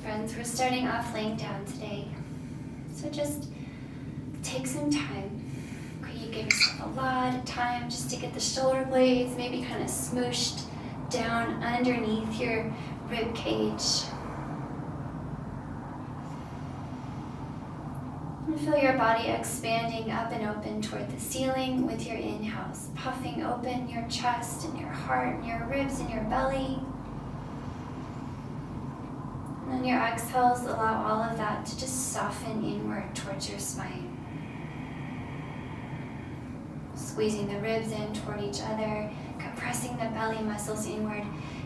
friends, we're starting off laying down today. So just take some time. You give yourself a lot of time just to get the shoulder blades maybe kind of smooshed down underneath your rib cage. And feel your body expanding up and open toward the ceiling with your inhales, puffing open your chest and your heart and your ribs and your belly. And then your exhales allow all of that to just soften inward towards your spine. Squeezing the ribs in toward each other, compressing the belly muscles inward,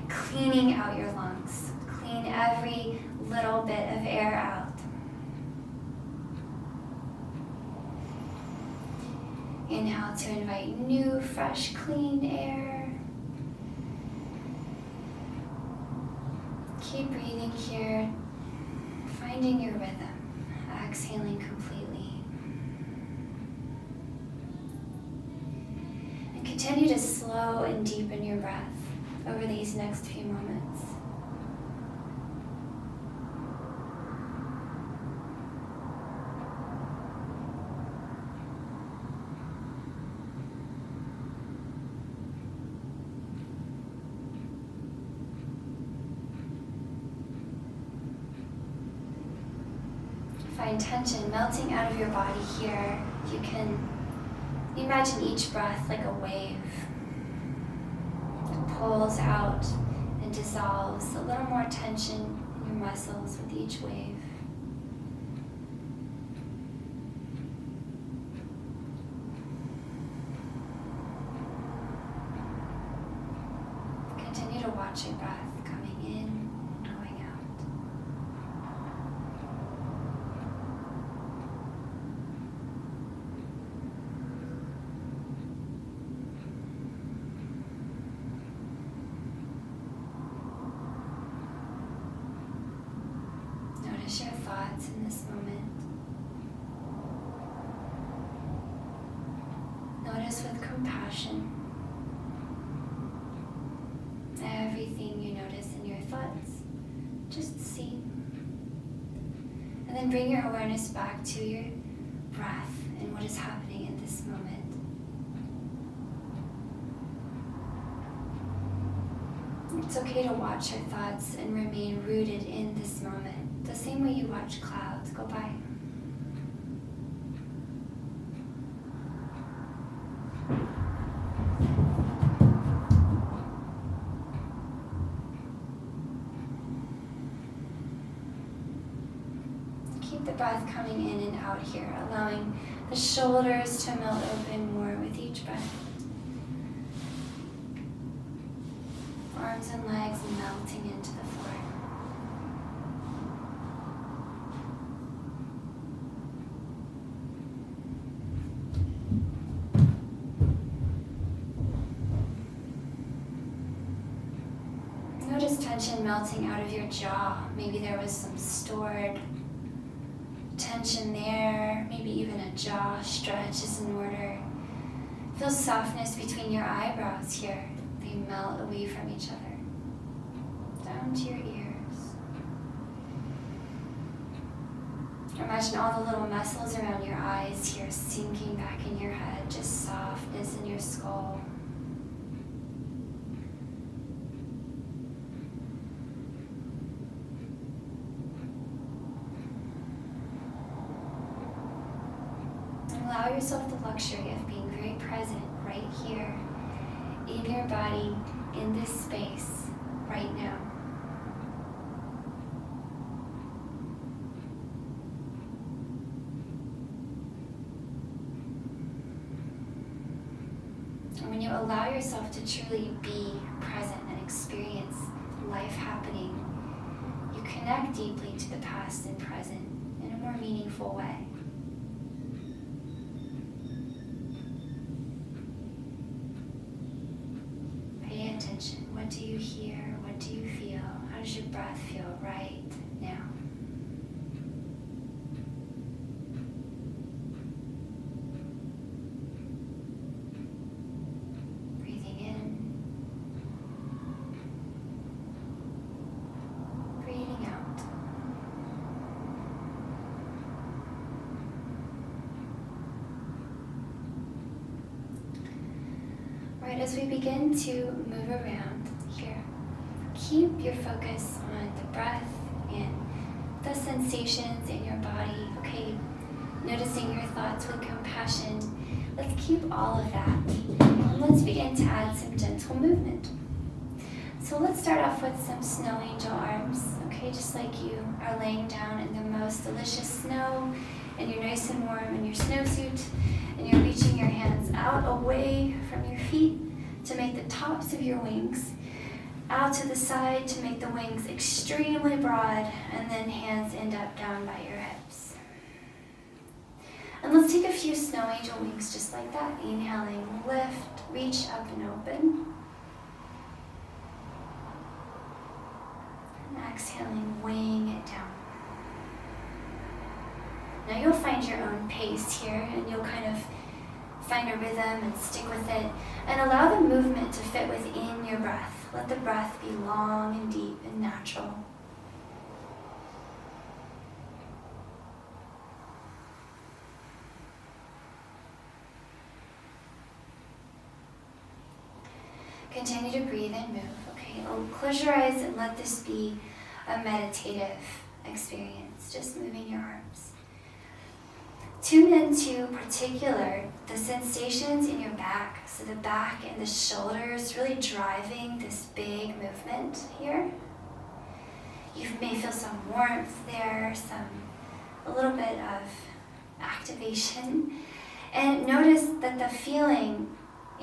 cleaning out your lungs. Clean every little bit of air out. Inhale to invite new, fresh, clean air. Keep breathing here, finding your rhythm, exhaling completely. And continue to slow and deepen your breath over these next few moments. Find tension melting out of your body here. You can imagine each breath like a wave. It pulls out and dissolves. A little more tension in your muscles with each wave. Continue to watch your breath coming in. Notice your thoughts in this moment. Notice with compassion everything you notice in your thoughts. Just see. And then bring your awareness back to your breath and what is happening in this moment. It's okay to watch your thoughts and remain rooted in this moment, the same way you watch clouds go by. Keep the breath coming in and out here, allowing the shoulders to melt open more with each breath. Arms and legs melting into the floor. Notice tension melting out of your jaw. Maybe there was some stored tension there. Maybe even a jaw stretch is in order. Feel softness between your eyebrows here. They melt away from each other, down to your ears. Imagine all the little muscles around your eyes here sinking back in your head, just softness in your skull. And allow yourself the luxury of being very present right here, in your body, in this space, right now. And when you allow yourself to truly be present and experience life happening, you connect deeply to the past and present in a more meaningful way. What do you hear? What do you feel? How does your breath feel right now? Breathing in. Breathing out. as we begin to move around here, keep your focus on the breath and the sensations in your body, okay? Noticing your thoughts with compassion. Let's keep all of that. And let's begin to add some gentle movement. So let's start off with some snow angel arms, okay? Just like you are laying down in the most delicious snow and you're nice and warm in your snowsuit and you're reaching your hands out away from your feet to make the tops of your wings, out to the side to make the wings extremely broad, and then hands end up down by your hips. And let's take a few snow angel wings just like that. Inhaling, lift, reach up and open. And exhaling, weighing it down. Now you'll find your own pace here, and you'll kind of find a rhythm and stick with it, and allow the movement to fit within your breath. Let the breath be long and deep and natural. Continue to breathe and move, okay? Close your eyes and let this be a meditative experience, just moving your arms. Tune into particular the sensations in your back, so the back and the shoulders really driving this big movement here. You may feel some warmth there, a little bit of activation, and notice that the feeling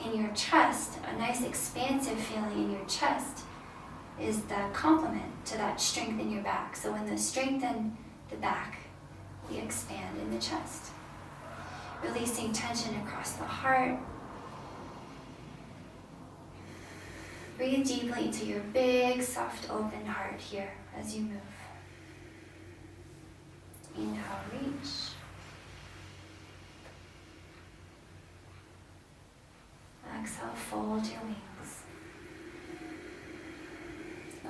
in your chest, a nice expansive feeling in your chest, is the complement to that strength in your back. So when the strengthen the back, we expand in the chest. Releasing tension across the heart. Breathe deeply into your big, soft, open heart here as you move. Inhale, reach. Exhale, fold your wings.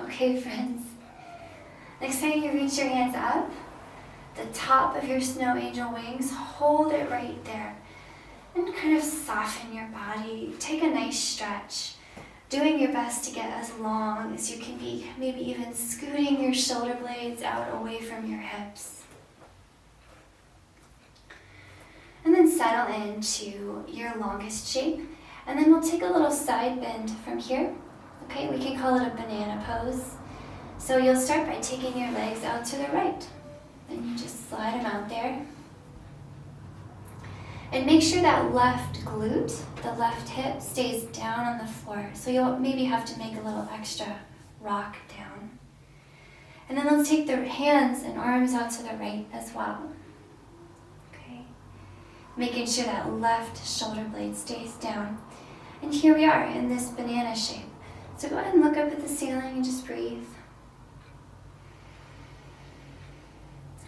Okay, friends. Next time you reach your hands up, the top of your snow angel wings, hold it right there. And kind of soften your body. Take a nice stretch. Doing your best to get as long as you can be. Maybe even scooting your shoulder blades out away from your hips. And then settle into your longest shape. And then we'll take a little side bend from here. Okay, we can call it a banana pose. So you'll start by taking your legs out to the right. And you just slide them out there. And make sure that left glute, the left hip, stays down on the floor. So you'll maybe have to make a little extra rock down. And then let's take the hands and arms out to the right as well. Okay. Making sure that left shoulder blade stays down. And here we are in this banana shape. So go ahead and look up at the ceiling and just breathe.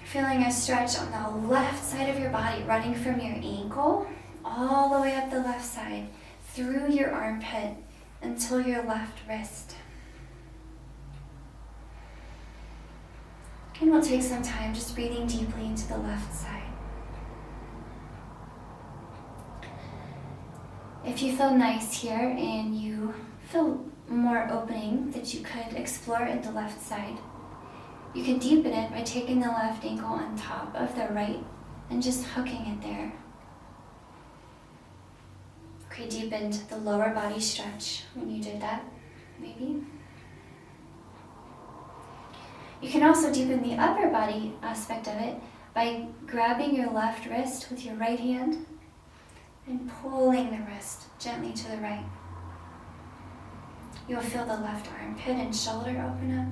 Feeling a stretch on the left side of your body, running from your ankle all the way up the left side, through your armpit until your left wrist. And we'll take some time just breathing deeply into the left side. If you feel nice here and you feel more opening that you could explore in the left side, you can deepen it by taking the left ankle on top of the right and just hooking it there. Okay, deepened the lower body stretch when you did that, maybe. You can also deepen the upper body aspect of it by grabbing your left wrist with your right hand and pulling the wrist gently to the right. You'll feel the left armpit and shoulder open up.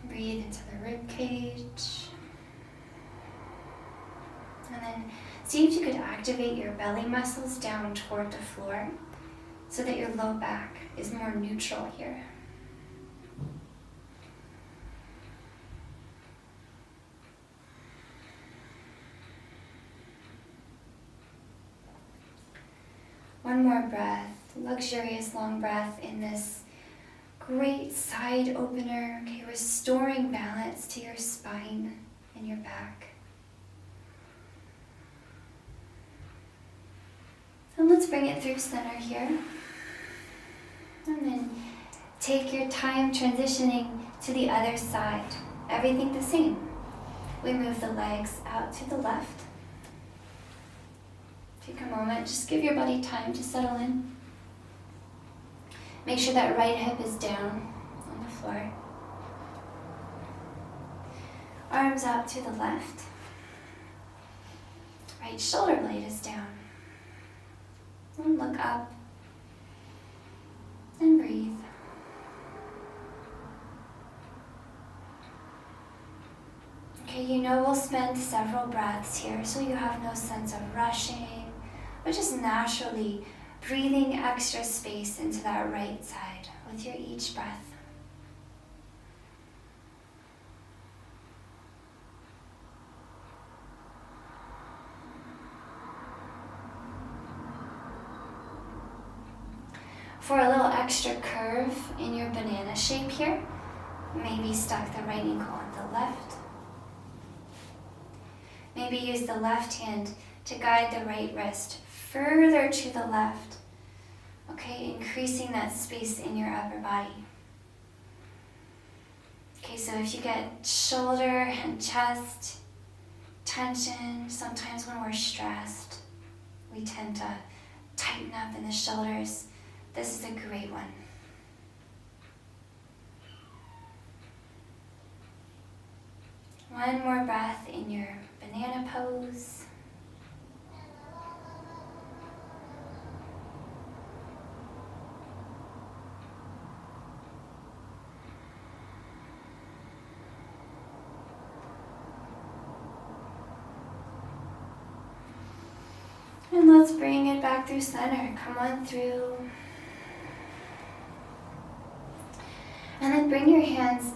Breathe into the rib cage. And then see if you could activate your belly muscles down toward the floor so that your low back is more neutral here. One more breath, luxurious long breath in this great side opener, okay, restoring balance to your spine and your back. And let's bring it through center here. And then take your time transitioning to the other side. Everything the same. We move the legs out to the left. Take a moment, just give your body time to settle in. Make sure that right hip is down on the floor. Arms out to the left. Right shoulder blade is down. And look up. And breathe. Okay, you know we'll spend several breaths here, so you have no sense of rushing, but just naturally breathing extra space into that right side with your each breath. For a little extra curve in your banana shape here, maybe stack the right ankle on the left. Maybe use the left hand to guide the right wrist further to the left. Okay, increasing that space in your upper body. Okay, so if you get shoulder and chest tension, sometimes when we're stressed, we tend to tighten up in the shoulders. This is a great one. One more breath in your banana pose. And let's bring it back through center. Come on through. And then bring your hands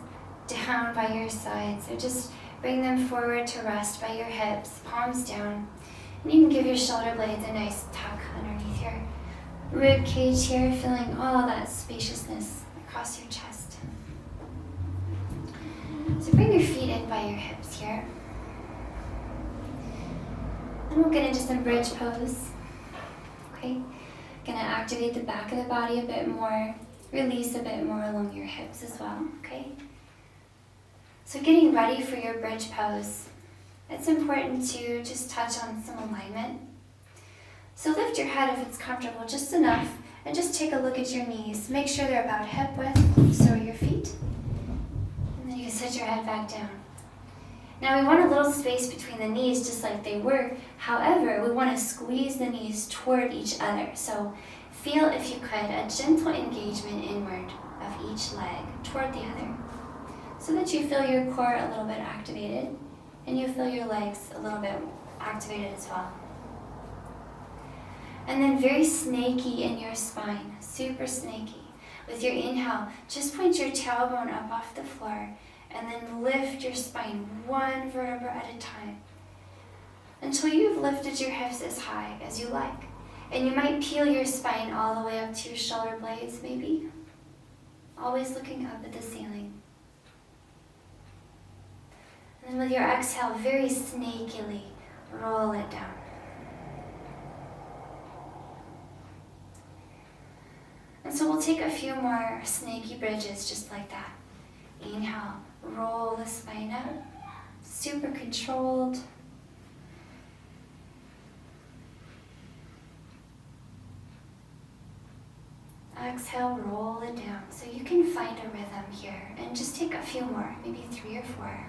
down by your sides. So just bring them forward to rest by your hips, palms down. And you can give your shoulder blades a nice tuck underneath your rib cage here, feeling all that spaciousness across your chest. So bring your feet in by your hips here. And we'll get into some bridge pose. Okay, gonna activate the back of the body a bit more, release a bit more along your hips as well, okay? So getting ready for your bridge pose, it's important to just touch on some alignment. So lift your head if it's comfortable, just enough, and just take a look at your knees. Make sure they're about hip width, so are your feet. And then you can set your head back down. Now we want a little space between the knees just like they were. However, we want to squeeze the knees toward each other. So feel, if you could, a gentle engagement inward of each leg toward the other, so that you feel your core a little bit activated and you feel your legs a little bit activated as well. And then very snaky in your spine, super snaky. With your inhale, just point your tailbone up off the floor and then lift your spine one vertebra at a time until you've lifted your hips as high as you like. And you might peel your spine all the way up to your shoulder blades, maybe. Always looking up at the ceiling. And then with your exhale, very snakily, roll it down. And so we'll take a few more snaky bridges just like that. Inhale, roll the spine up, super controlled. Exhale, roll it down. So you can find a rhythm here and just take a few more, maybe 3 or 4,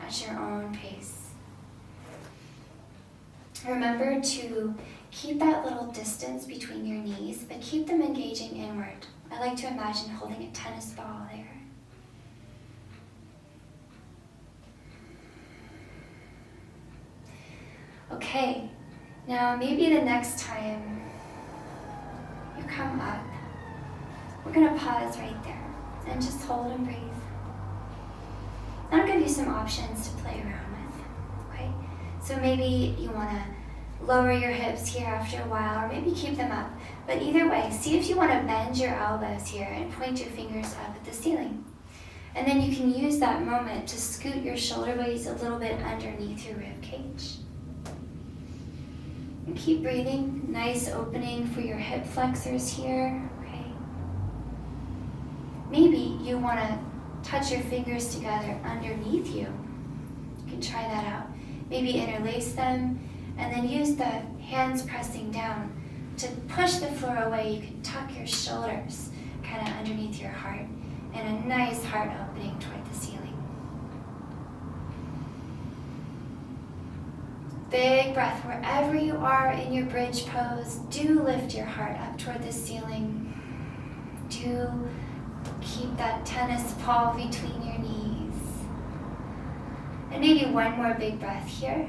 at your own pace. Remember to keep that little distance between your knees, but keep them engaging inward. I like to imagine holding a tennis ball there. Okay, now maybe the next time you come up, we're going to pause right there and just hold and breathe. I'll give you some options to play around with, okay? So maybe you want to lower your hips here after a while, or maybe keep them up. But either way, see if you want to bend your elbows here and point your fingers up at the ceiling. And then you can use that moment to scoot your shoulder blades a little bit underneath your rib cage. And keep breathing. Nice opening for your hip flexors here. Okay. Maybe you want to touch your fingers together underneath you. You can try that out. Maybe interlace them and then use the hands pressing down to push the floor away. You can tuck your shoulders kind of underneath your heart and a nice heart opening toward the ceiling. Big breath wherever you are in your bridge pose. Do lift your heart up toward the ceiling. Do keep that tennis ball between your knees. And maybe one more big breath here.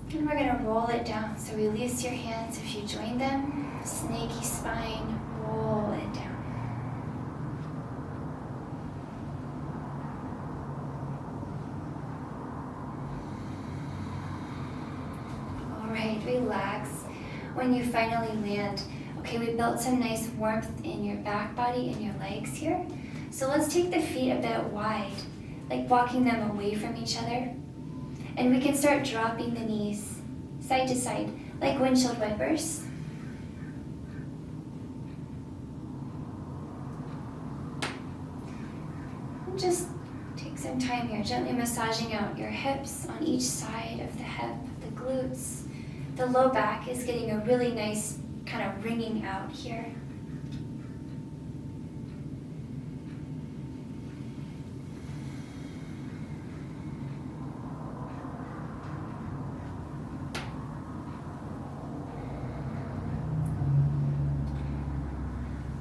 And we're going to roll it down. So release your hands if you join them. Snaky spine, roll it down. All right, relax. When you finally land, okay, we built some nice warmth in your back body and your legs here. So let's take the feet a bit wide, like walking them away from each other. And we can start dropping the knees side to side, like windshield wipers. And just take some time here, gently massaging out your hips on each side of the hip, the glutes. The low back is getting a really nice kind of wringing out here.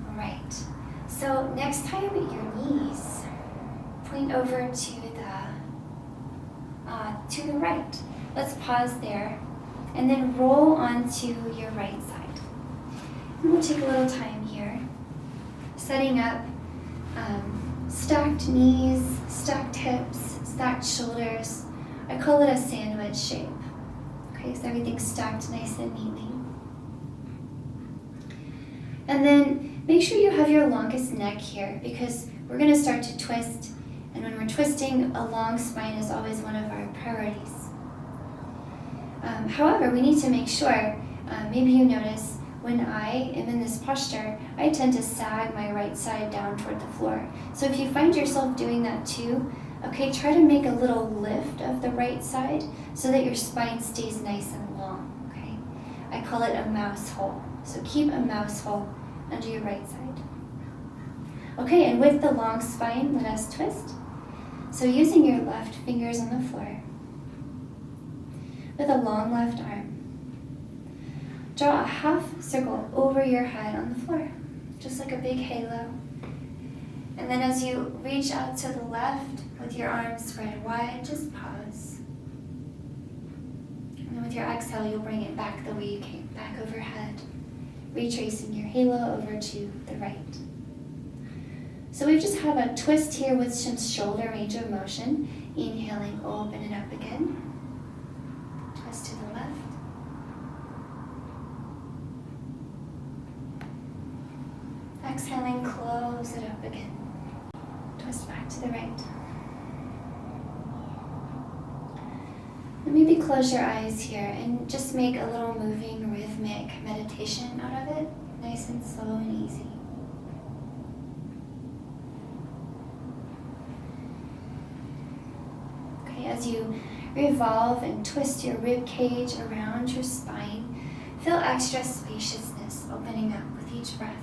All right, so next time your knees point over to the right. Let's pause there and then roll onto your right side. And we'll take a little time here, setting up stacked knees, stacked hips, stacked shoulders. I call it a sandwich shape. Okay, so everything's stacked nice and neatly. And then make sure you have your longest neck here because we're going to start to twist. And when we're twisting, a long spine is always one of our priorities. However, we need to make sure, maybe you notice, when I am in this posture, I tend to sag my right side down toward the floor. So if you find yourself doing that too, okay, try to make a little lift of the right side so that your spine stays nice and long, okay? I call it a mouse hole. So keep a mouse hole under your right side. Okay, and with the long spine, let us twist. So using your left fingers on the floor, with a long left arm, draw a half circle over your head on the floor, just like a big halo. And then as you reach out to the left with your arms spread wide, just pause. And then with your exhale, you'll bring it back the way you came, back overhead, retracing your halo over to the right. So we just have a twist here with some shoulder range of motion. Inhaling, open it up again. Twist to the left. Exhaling, close it up again. Twist back to the right. And maybe close your eyes here and just make a little moving rhythmic meditation out of it. Nice and slow and easy. Okay, as you revolve and twist your rib cage around your spine, feel extra spaciousness opening up with each breath.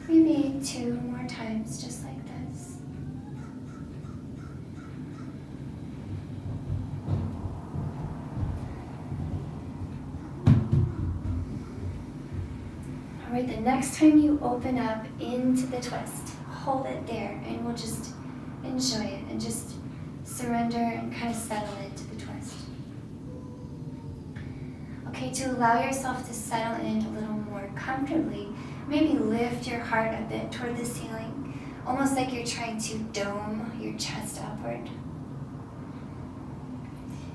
Maybe 2 more times, just like this. All right, the next time you open up into the twist, hold it there, and we'll just enjoy it and just surrender and kind of settle into the twist. Okay, to allow yourself to settle in a little more comfortably, maybe lift your heart a bit toward the ceiling, almost like you're trying to dome your chest upward.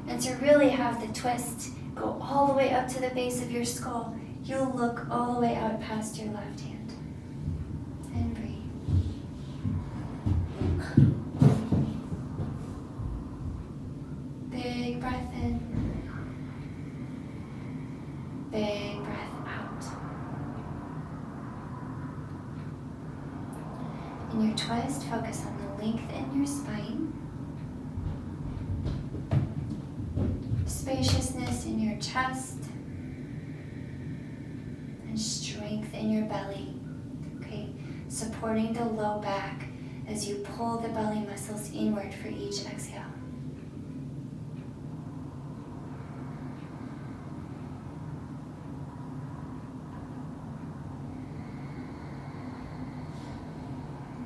And to really have the twist go all the way up to the base of your skull, you'll look all the way out past your left hand. And breathe. Big breath in. Big breath out. In your twist, focus on the length in your spine. Spaciousness in your chest. And strength in your belly. Okay, supporting the low back as you pull the belly muscles inward for each exhale.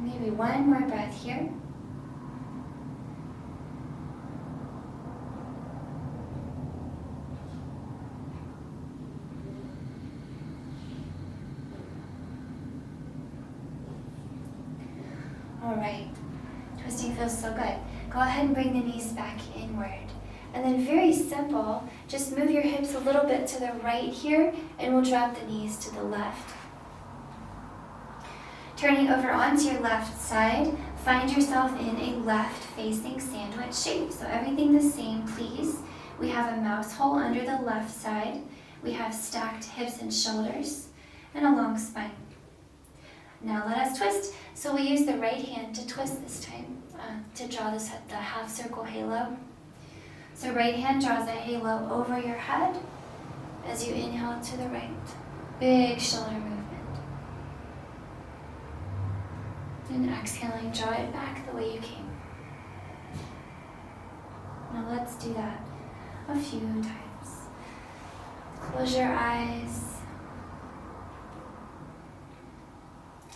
Maybe one more breath here. All right, twisting feels so good. Go ahead and bring the knees back inward. And then very simple, just move your hips a little bit to the right here, and we'll drop the knees to the left. Turning over onto your left side, find yourself in a left-facing sandwich shape. So everything the same, please. We have a mouse hole under the left side. We have stacked hips and shoulders, and a long spine. Now let us twist. So we use the right hand to twist this time, to draw the half circle halo. So right hand draws a halo over your head as you inhale to the right. Big shoulder movement. And exhaling, draw it back the way you came. Now let's do that a few times. Close your eyes.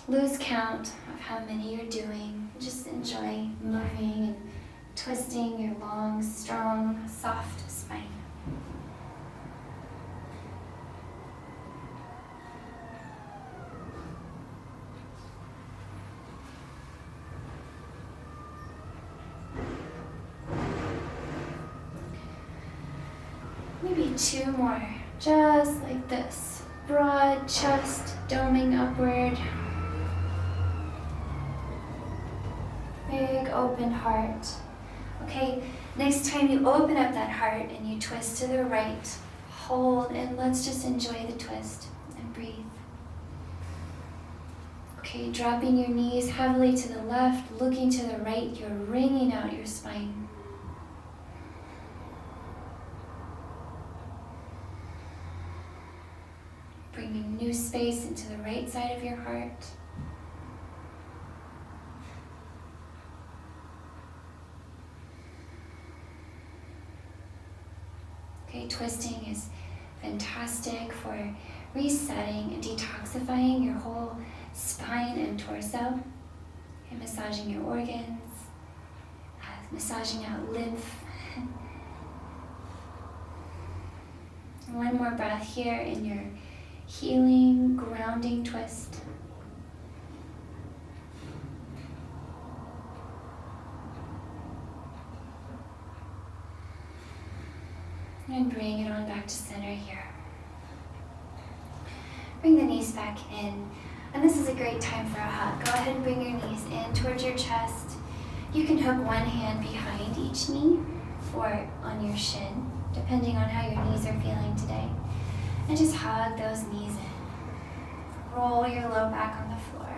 Lose count of how many you're doing. Just enjoy moving and twisting your long, strong, soft spine. Maybe two more, just like this. Broad chest, doming upward. Big open heart. Okay, next time you open up that heart and you twist to the right, hold, and let's just enjoy the twist and breathe. Okay, dropping your knees heavily to the left, looking to the right, you're wringing out your spine. Bringing new space into the right side of your heart. Okay, twisting is fantastic for resetting and detoxifying your whole spine and torso. Okay, massaging your organs, massaging out lymph. And one more breath here in your healing, grounding twist. And bring it on back to center here. Bring the knees back in. And this is a great time for a hug. Go ahead and bring your knees in towards your chest. You can hook one hand behind each knee or on your shin, depending on how your knees are feeling today. And just hug those knees in. Roll your low back on the floor.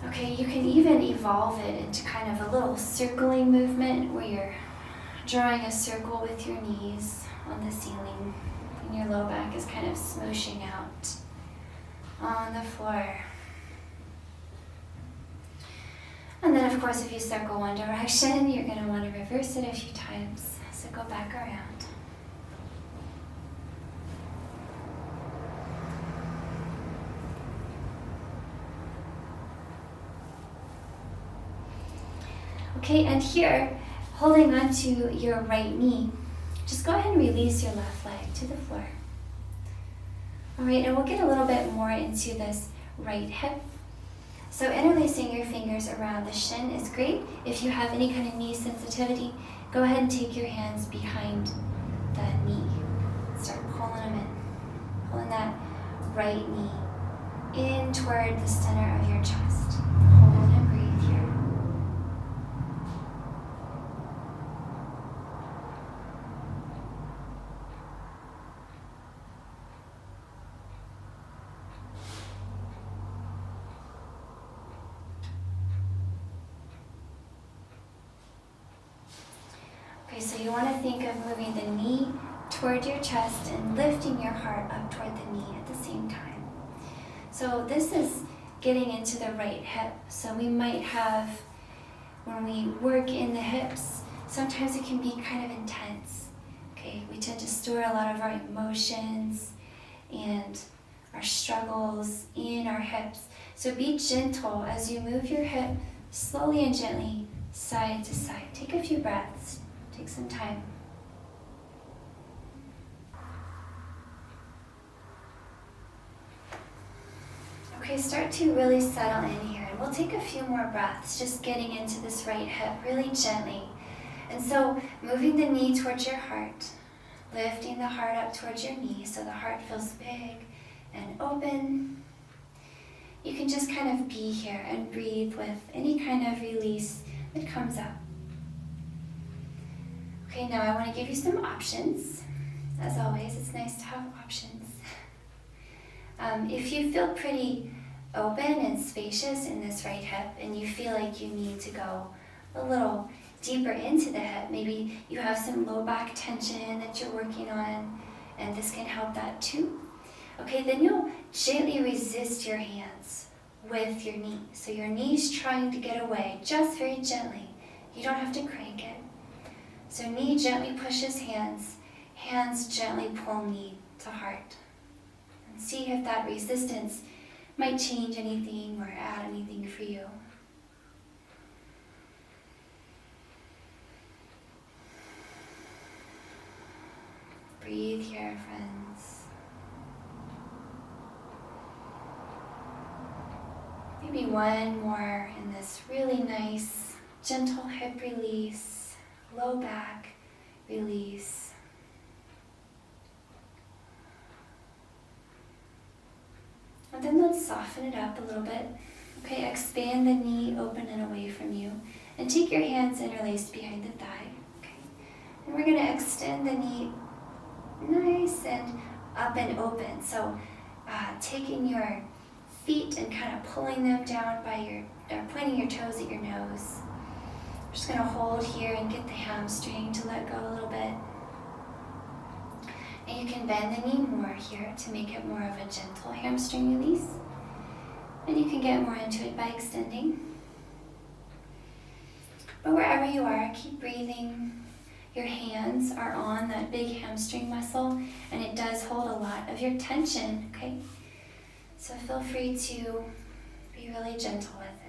Okay, you can even evolve it into kind of a little circling movement where you're drawing a circle with your knees on the ceiling and your low back is kind of smooshing out on the floor. And then of course if you circle one direction, you're going to want to reverse it a few times. So go back around. Okay, and here, holding onto your right knee, just go ahead and release your left leg to the floor. All right, and we'll get a little bit more into this right hip. So interlacing your fingers around the shin is great. If you have any kind of knee sensitivity, go ahead and take your hands behind the knee. Start pulling them in. Pulling that right knee in toward the center of your chest. Hold and breathe here. Okay, so you want to think of moving the knee toward your chest and lifting your heart up toward the knee at the same time. So this is getting into the right hip. So we might have, when we work in the hips, sometimes it can be kind of intense. Okay, we tend to store a lot of our emotions and our struggles in our hips. So be gentle as you move your hip slowly and gently side to side. Take a few breaths. Take some time. Okay, start to really settle in here. And we'll take a few more breaths, just getting into this right hip really gently. And so moving the knee towards your heart, lifting the heart up towards your knee so the heart feels big and open. You can just kind of be here and breathe with any kind of release that comes up. Okay, now I want to give you some options. As always, it's nice to have options. If you feel pretty open and spacious in this right hip and you feel like you need to go a little deeper into the hip, maybe you have some low back tension that you're working on, and this can help that too. Okay, then you'll gently resist your hands with your knee. So your knee's trying to get away, just very gently. You don't have to crank it. So knee gently pushes hands, hands gently pull knee to heart. And see if that resistance might change anything or add anything for you. Breathe here, friends. Maybe one more in this really nice, gentle hip release, low back release. And then let's soften it up a little bit. Okay, expand the knee open and away from you. And take your hands interlaced behind the thigh. Okay. And we're going to extend the knee nice and up and open. So taking your feet and kind of pulling them down by pointing your toes at your nose. We're just going to hold here and get the hamstring to let go a little bit. And you can bend the knee more here to make it more of a gentle hamstring release. And you can get more into it by extending. But wherever you are, keep breathing. Your hands are on that big hamstring muscle, and it does hold a lot of your tension, okay? So feel free to be really gentle with it.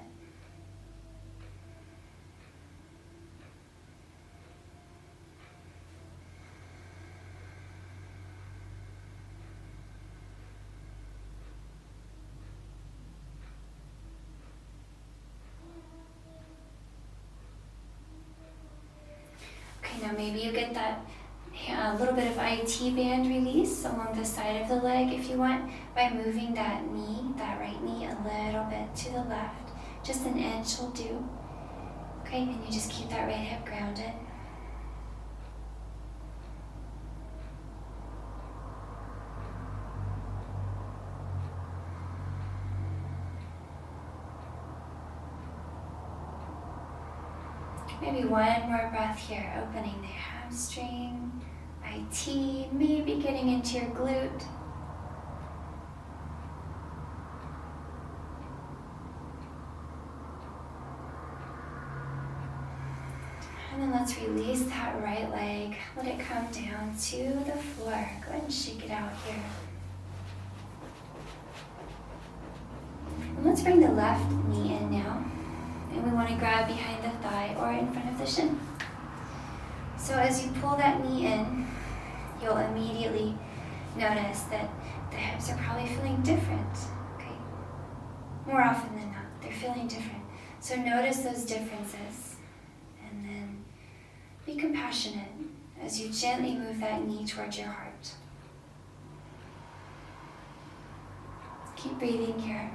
Okay, now maybe you get that little bit of IT band release along the side of the leg if you want, by moving that knee, that right knee, a little bit to the left. Just an inch will do. Okay, and you just keep that right hip grounded. Maybe one more breath here, opening the hamstring, IT, maybe getting into your glute. And then let's release that right leg, let it come down to the floor. Go ahead and shake it out here. And let's bring the left knee in now. And we want to grab behind the thigh or in front of the shin. So as you pull that knee in, you'll immediately notice that the hips are probably feeling different. Okay, more often than not, They're feeling different. So notice those differences. And then be compassionate as you gently move that knee towards your heart. Keep breathing here.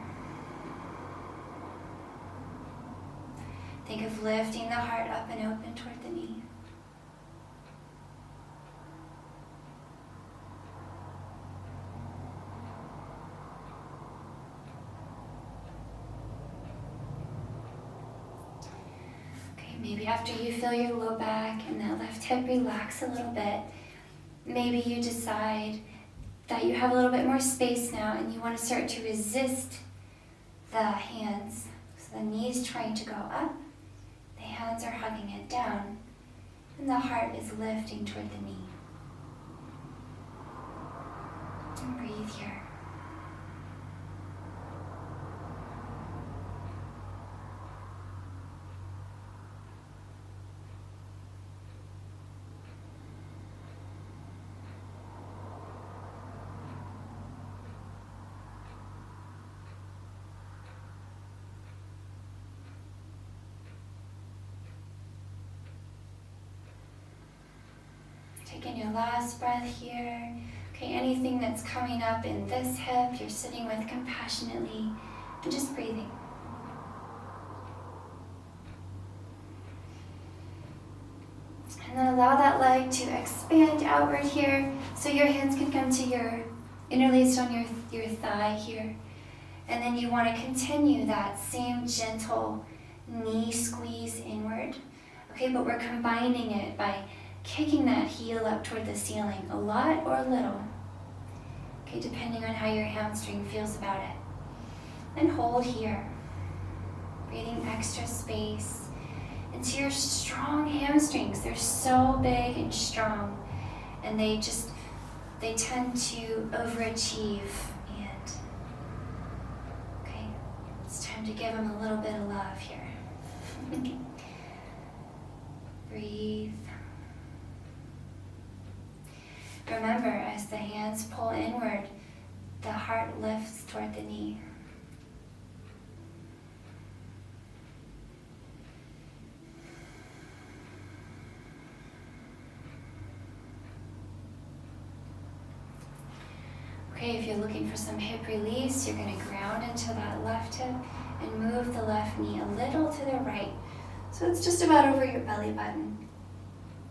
Think of lifting the heart up and open toward the knee. Okay, maybe after you feel your low back and that left hip relax a little bit, maybe you decide that you have a little bit more space now and you want to start to resist the hands. So the knee is trying to go up, the hands are hugging it down, and the heart is lifting toward the knee. And breathe here. Taking your last breath here. Okay, anything that's coming up in this hip, you're sitting with compassionately and just breathing. And then allow that leg to expand outward here so your hands can come to your interlaced on your thigh here. And then you want to continue that same gentle knee squeeze inward. Okay, but we're combining it by kicking that heel up toward the ceiling, a lot or a little. Okay, depending on how your hamstring feels about it. Then hold here, breathing extra space into your strong hamstrings. They're so big and strong, and they tend to overachieve. And okay, it's time to give them a little bit of love here. Breathe. Remember, as the hands pull inward, the heart lifts toward the knee. Okay, if you're looking for some hip release, you're going to ground into that left hip and move the left knee a little to the right. So it's just about over your belly button.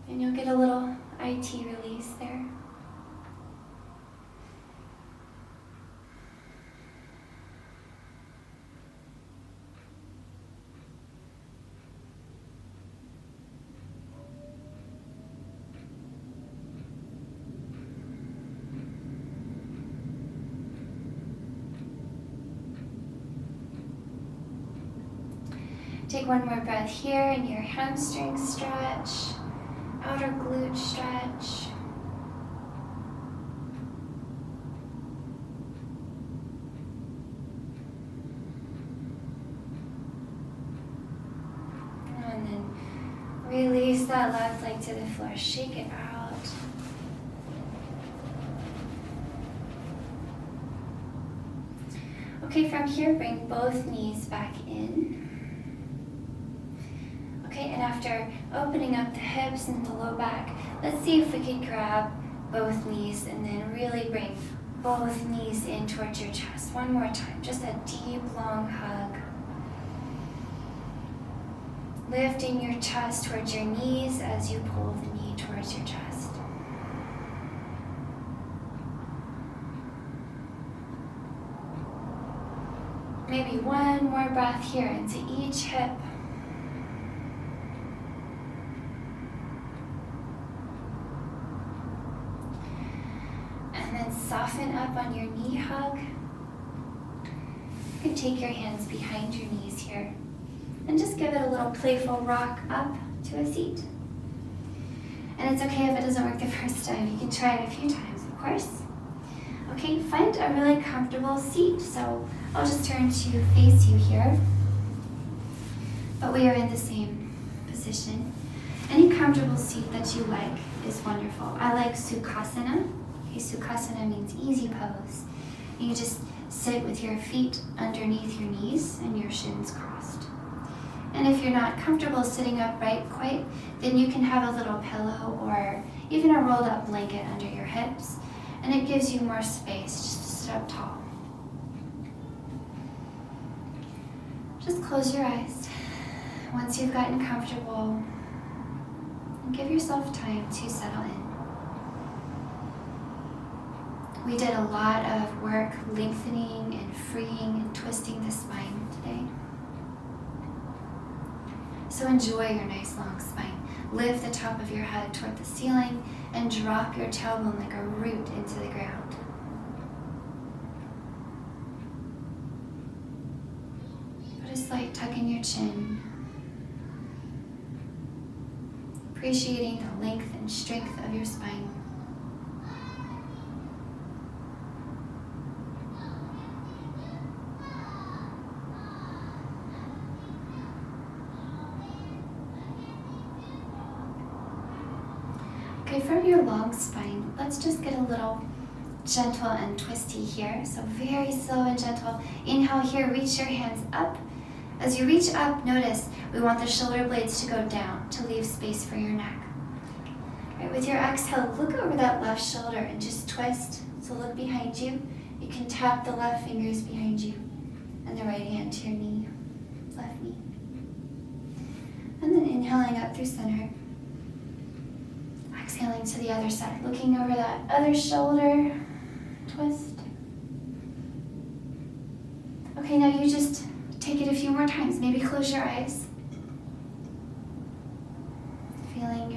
And you'll get a little IT release there. Take one more breath here in your hamstring stretch, outer glute stretch. And then release that left leg to the floor, shake it out. Okay, from here, bring both knees back in. Okay, and after opening up the hips and the low back, let's see if we could grab both knees and then really bring both knees in towards your chest. One more time, just a deep, long hug. Lifting your chest towards your knees as you pull the knee towards your chest. Maybe one more breath here into each hip. And then soften up on your knee hug. You can take your hands behind your knees here and just give it a little playful rock up to a seat. And it's okay if it doesn't work the first time. You can try it a few times, of course. Okay, find a really comfortable seat. So I'll just turn to face you here. But we are in the same position. Any comfortable seat that you like is wonderful. I like Sukhasana. Okay, Sukhasana means easy pose. And you just sit with your feet underneath your knees and your shins crossed. And if you're not comfortable sitting upright quite, then you can have a little pillow or even a rolled up blanket under your hips, and it gives you more space just to sit up tall. Just close your eyes once you've gotten comfortable and give yourself time to settle in. We did a lot of work lengthening and freeing and twisting the spine today. So enjoy your nice long spine. Lift the top of your head toward the ceiling and drop your tailbone like a root into the ground. Put a slight tuck in your chin, appreciating the length and strength of your spine. Okay, from your long spine, let's just get a little gentle and twisty here. So very slow and gentle. Inhale here, reach your hands up. As you reach up, notice we want the shoulder blades to go down to leave space for your neck. All right, with your exhale, look over that left shoulder and just twist. So look behind you. You can tap the left fingers behind you and the right hand to your knee, left knee. And then inhaling up through center. Exhaling to the other side, looking over that other shoulder, twist. Okay, now you just take it a few more times. Maybe close your eyes. Feeling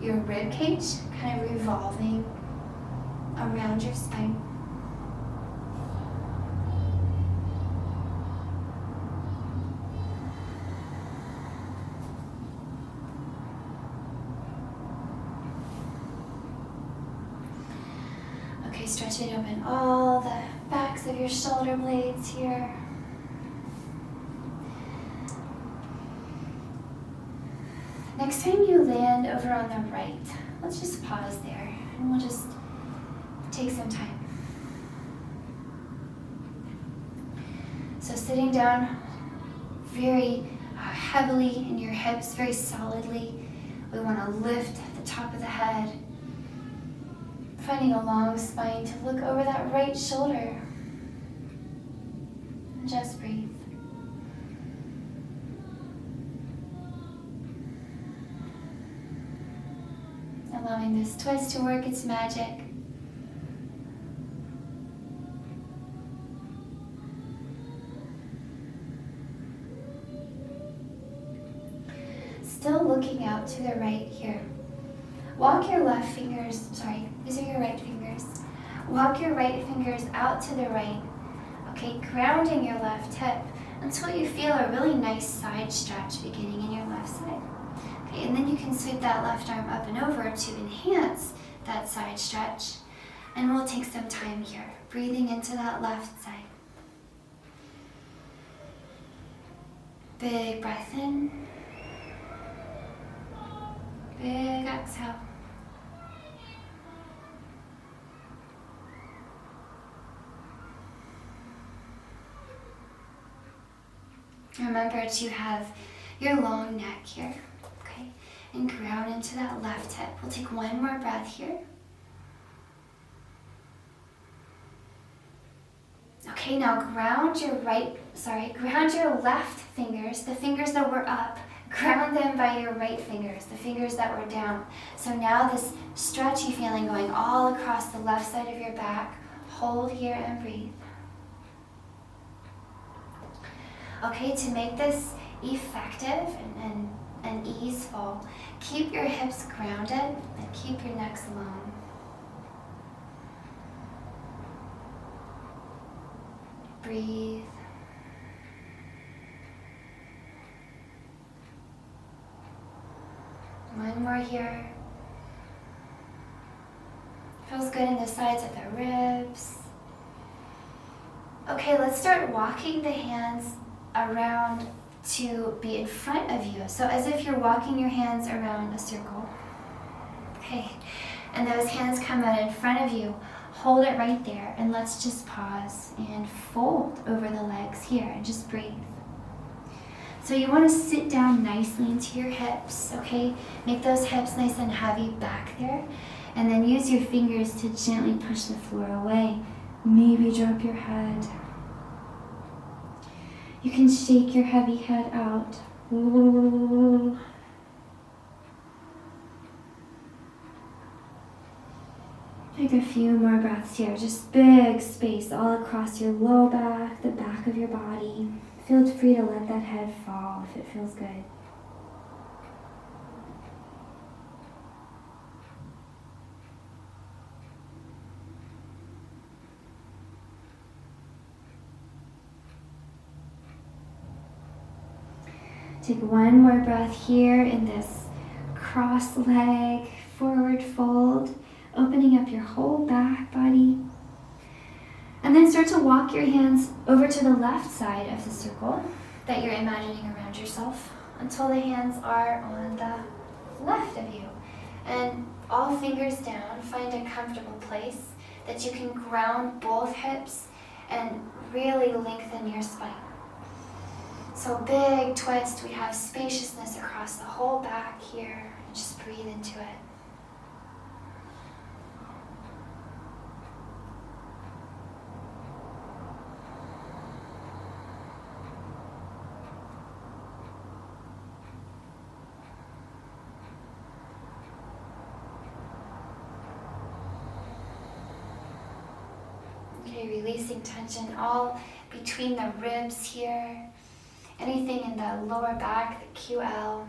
your rib cage kind of revolving around your spine. Okay, stretching open all the backs of your shoulder blades here. Next time you land over on the right, let's just pause there and we'll just take some time. So sitting down very heavily in your hips, very solidly. We want to lift the top of the head. Finding a long spine to look over that right shoulder. And just breathe. Allowing this twist to work its magic. Still looking out to the right here. Walk your left fingers, these are your right fingers. Walk your right fingers out to the right. Okay, grounding your left hip until you feel a really nice side stretch beginning in your left side. Okay, and then you can sweep that left arm up and over to enhance that side stretch. And we'll take some time here, breathing into that left side. Big breath in. Big exhale. Remember to have your long neck here, okay? And ground into that left hip. We'll take one more breath here. Okay, now ground your left fingers, the fingers that were up, ground them by your right fingers, the fingers that were down. So now this stretchy feeling going all across the left side of your back. Hold here and breathe. Okay, to make this effective and easeful, keep your hips grounded and keep your necks long. Breathe. One more here. Feels good in the sides of the ribs. Okay, let's start walking the hands around to be in front of you. So as if you're walking your hands around a circle. Okay, and those hands come out in front of you. hold it right there, and let's just pause and fold over the legs here and just breathe. So you want to sit down nicely into your hips, okay? Make those hips nice and heavy back there, and then use your fingers to gently push the floor away. Maybe drop your head. You can shake your heavy head out. Ooh. Take a few more breaths here. Just big space all across your low back, the back of your body. Feel free to let that head fall if it feels good. Take one more breath here in this cross leg forward fold, opening up your whole back body. And then start to walk your hands over to the left side of the circle that you're imagining around yourself until the hands are on the left of you. And all fingers down, find a comfortable place that you can ground both hips and really lengthen your spine. So big twist, we have spaciousness across the whole back here. Just breathe into it. Okay, releasing tension all between the ribs here. Anything in the lower back, the QL.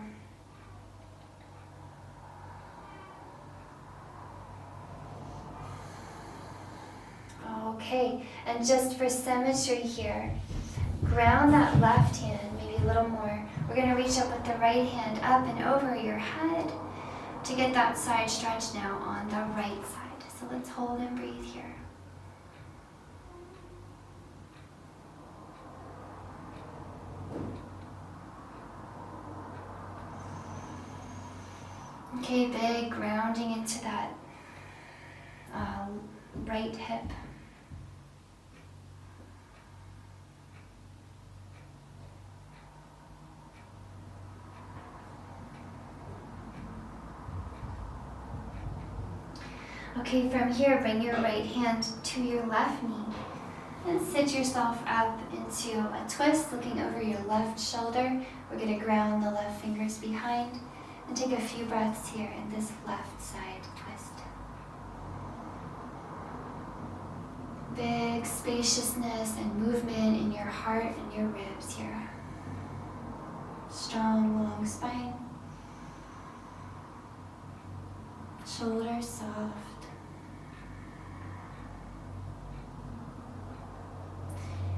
Okay, and just for symmetry here, ground that left hand maybe a little more. We're going to reach up with the right hand up and over your head to get that side stretch now on the right side. So let's hold and breathe here. Okay, big grounding into that right hip. Okay, from here, bring your right hand to your left knee and sit yourself up into a twist, looking over your left shoulder. We're going to ground the left fingers behind and take a few breaths here in this left side twist. Big spaciousness and movement in your heart and your ribs here. Strong, long spine. Shoulders soft.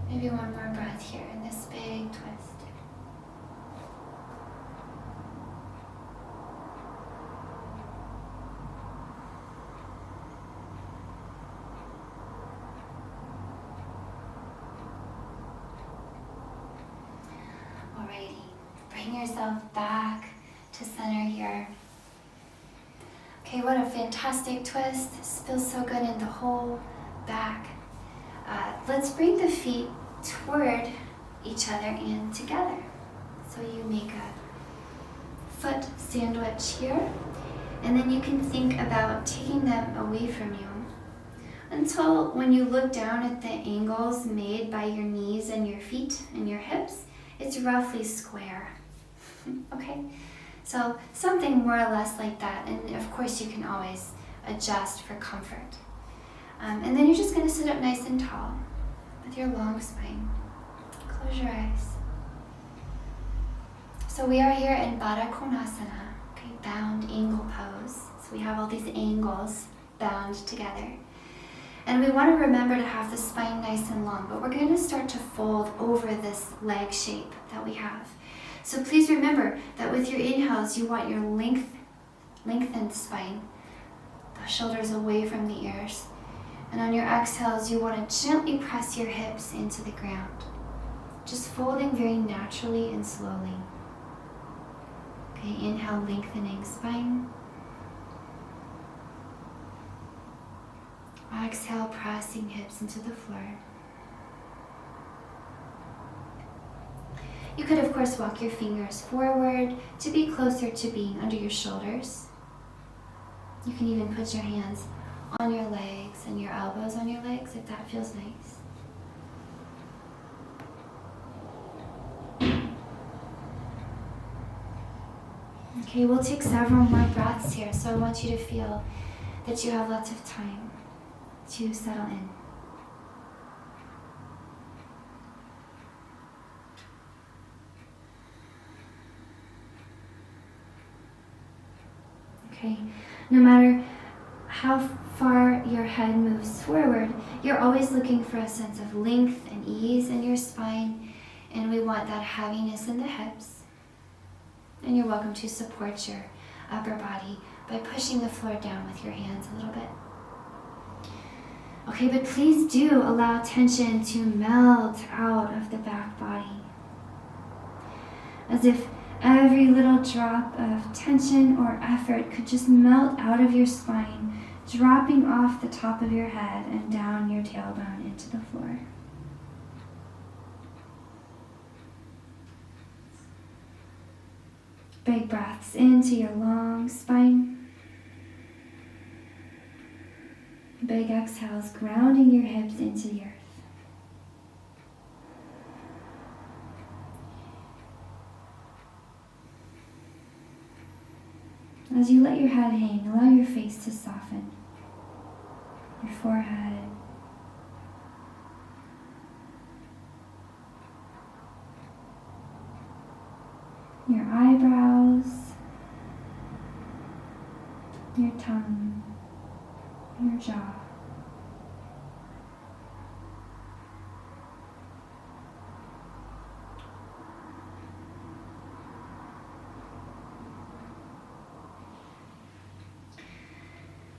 Maybe one more breath here in this big twist. Alrighty, bring yourself back to center here. Okay, what a fantastic twist. This feels so good in the whole back. Let's bring the feet toward each other and together. So you make a foot sandwich here, and then you can think about taking them away from you until when you look down at the angles made by your knees and your feet and your hips, it's roughly square. Okay, so something more or less like that, and of course you can always adjust for comfort. And then you're just going to sit up nice and tall with your long spine. Close your eyes. So we are here in Barakonasana, okay, bound angle pose. So we have all these angles bound together. And we want to remember to have the spine nice and long, but we're going to start to fold over this leg shape that we have. So please remember that with your inhales, you want your lengthened spine, the shoulders away from the ears. And on your exhales, you want to gently press your hips into the ground. Just folding very naturally and slowly. Okay, inhale, lengthening spine. exhale, pressing hips into the floor. You could, of course, walk your fingers forward to be closer to being under your shoulders. You can even put your hands on your legs and your elbows on your legs if that feels nice. Okay, we'll take several more breaths here, so I want you to feel that you have lots of time to settle in. Okay, no matter how far your head moves forward, you're always looking for a sense of length and ease in your spine, and we want that heaviness in the hips. And you're welcome to support your upper body by pushing the floor down with your hands a little bit. Okay, but please do allow tension to melt out of the back body, as if every little drop of tension or effort could just melt out of your spine, dropping off the top of your head and down your tailbone into the floor. Big breaths into your long spine. Big exhales, grounding your hips into the earth. As you let your head hang, allow your face to soften. Your forehead. Your eyebrows. Your tongue. Your jaw.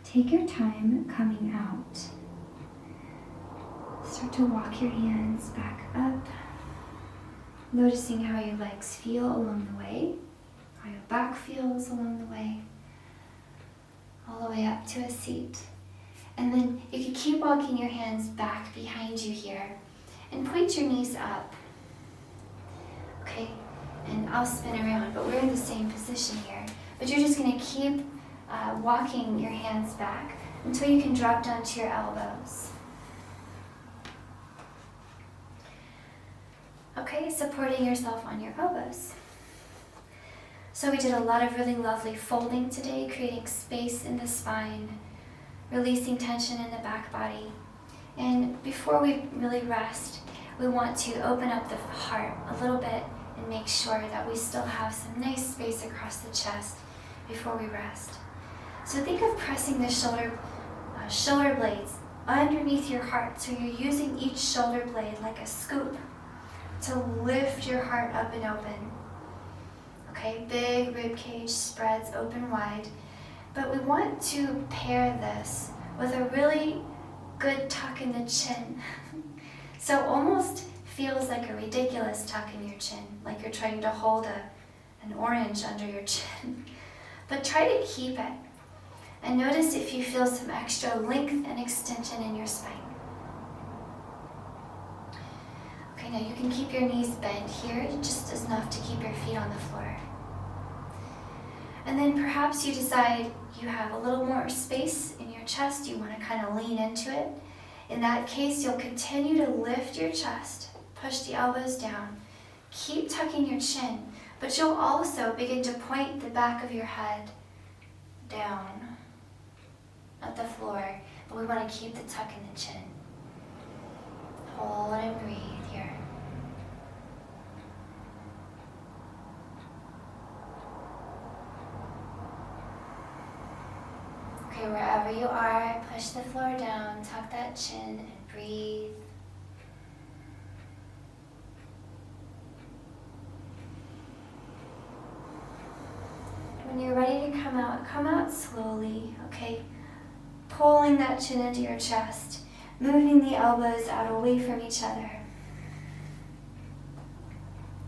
Take your time coming out. Start to walk your hands back up, noticing how your legs feel along the way, how your back feels along the way, all the way up to a seat. And then you can keep walking your hands back behind you here and point your knees up. Okay, and I'll spin around, but we're in the same position here. But you're just gonna keep walking your hands back until you can drop down to your elbows. Okay, supporting yourself on your elbows. So we did a lot of really lovely folding today, creating space in the spine, releasing tension in the back body. And before we really rest, we want to open up the heart a little bit and make sure that we still have some nice space across the chest before we rest. So think of pressing the shoulder blades underneath your heart. So you're using each shoulder blade like a scoop to lift your heart up and open. Okay, big rib cage spreads open wide. But we want to pair this with a really good tuck in the chin. So almost feels like a ridiculous tuck in your chin, like you're trying to hold an orange under your chin. But try to keep it. And notice if you feel some extra length and extension in your spine. Okay, now you can keep your knees bent here, just enough to keep your feet on the floor. And then perhaps you decide you have a little more space in your chest, you want to kind of lean into it. In that case, you'll continue to lift your chest, push the elbows down, keep tucking your chin, but you'll also begin to point the back of your head down at the floor, but we want to keep the tuck in the chin. Hold and breathe here. Okay, wherever you are, push the floor down, tuck that chin, and breathe. When you're ready to come out slowly, okay? Pulling that chin into your chest, moving the elbows out away from each other.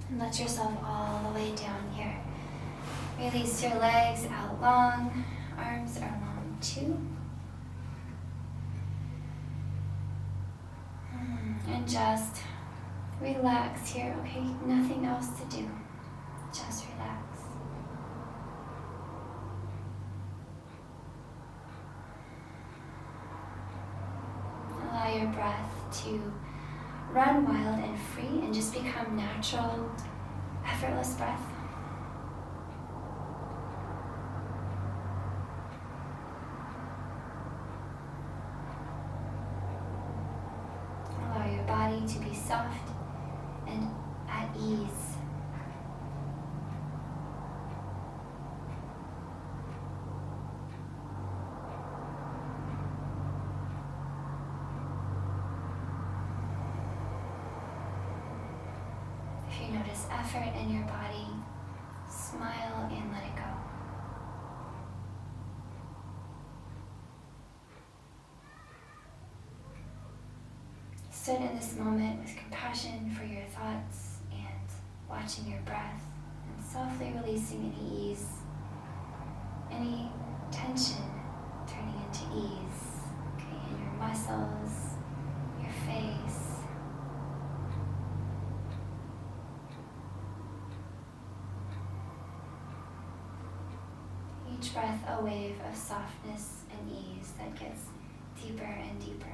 And let yourself all the way down here. Release your legs out long, arms are long too. And just relax here, okay? Nothing else to do. Just relax. Allow your breath to run wild and free and just become natural, effortless breath. Allow your body to be soft and at ease. If you notice effort in your body, smile and let it go. Sit in this moment with compassion for your thoughts and watching your breath and softly releasing any ease, any tension turning into ease, okay, in your muscles, your face. Each breath a wave of softness and ease that gets deeper and deeper.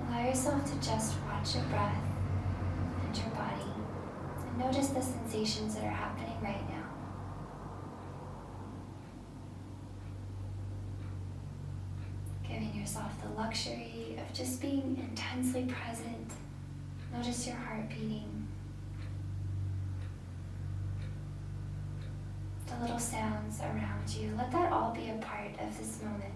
Allow yourself to just watch your breath and your body and notice the sensations that are happening right now. Giving yourself the luxury of just being intensely present. Notice your heart beating. The little sounds around you. Let that all be a part of this moment.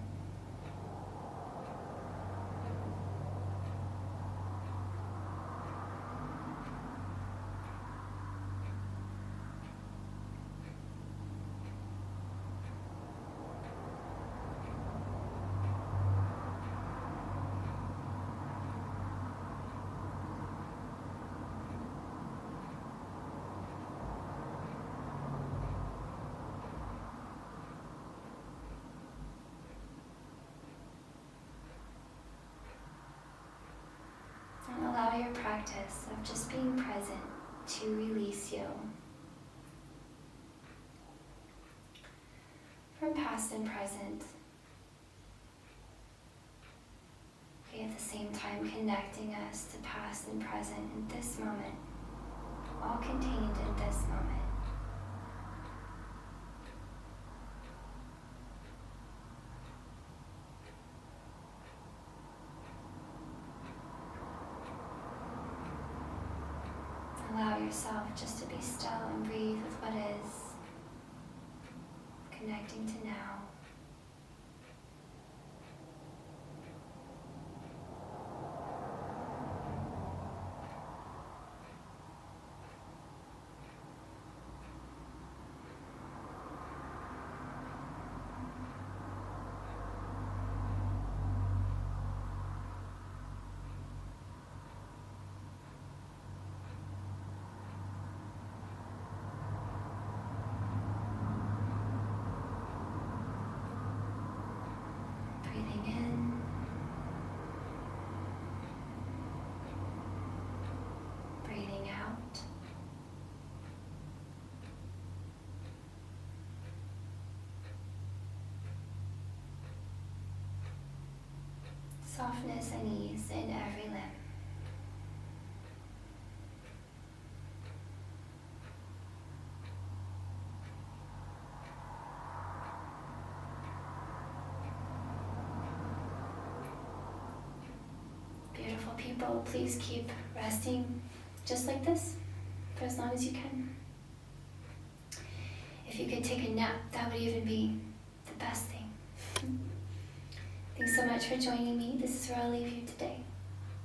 And allow your practice of just being present to release you from past and present. Okay, at the same time connecting us to past and present in this moment, all contained in this moment. Allow yourself just to be still and breathe with what is, connecting to now. Breathing in, breathing out. Softness and ease in every limb. Beautiful people, please keep resting just like this for as long as you can. If you could take a nap, that would even be the best thing. Thanks so much for joining me. This is where I'll leave you today.